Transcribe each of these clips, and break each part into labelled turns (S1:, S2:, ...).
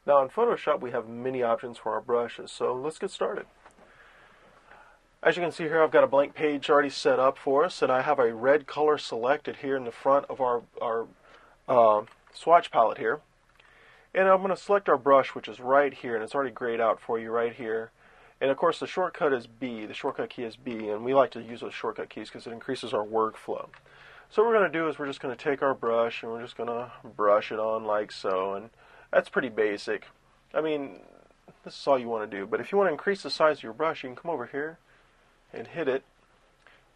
S1: Now in Photoshop we have many options for our brushes, so let's get started. As you can see here, I've got a blank page already set up for us, and I have a red color selected here in the front of our swatch palette here. And I'm going to select our brush, which is right here, and it's already grayed out for you right here. And of course the shortcut is B, the shortcut key is B, and we like to use those shortcut keys because it increases our workflow. So what we're going to do is we're just going to take our brush and we're just going to brush it on like so, and that's pretty basic. I mean, this is all you want to do, but if you want to increase the size of your brush, you can come over here and hit it,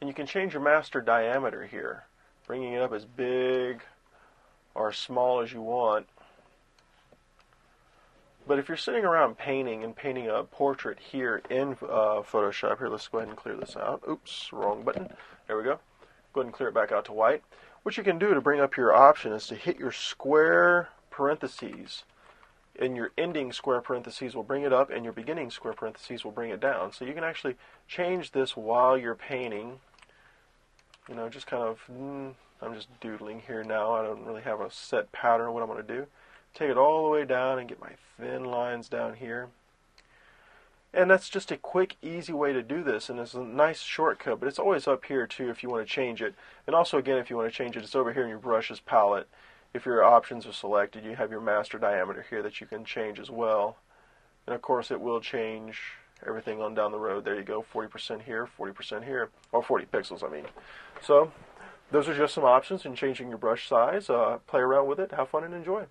S1: and you can change your master diameter here, bringing it up as big or small as you want. But if you're sitting around painting a portrait here in Photoshop, here, let's go ahead and clear this out. Oops, wrong button. There we go. Go ahead and clear it back out to white. What you can do to bring up your option is to hit your square parentheses, and your ending square parentheses will bring it up, and your beginning square parentheses will bring it down. So you can actually change this while you're painting. You know, just kind of, I'm just doodling here now. I don't really have a set pattern of what I'm going to do. Take it all the way down and get my thin lines down here. And that's just a quick, easy way to do this, and it's a nice shortcut, but it's always up here too if you want to change it. And also, again, if you want to change it, it's over here in your brushes palette. If your options are selected, you have your master diameter here that you can change as well. And of course, it will change everything on down the road. There you go, 40% here, 40% here, or 40 pixels, I mean. So those are just some options in changing your brush size. Play around with it, have fun, and enjoy.